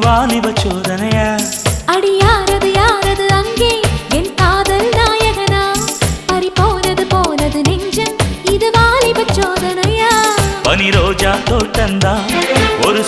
வாலிப சோதனையா அடி யாரது யாரது அங்கே என் காதல் நாயகனா பறி போனது போனது நெஞ்சம் இது வாலிப சோதனையா பனி ரோஜா தோட்டந்தா ஒரு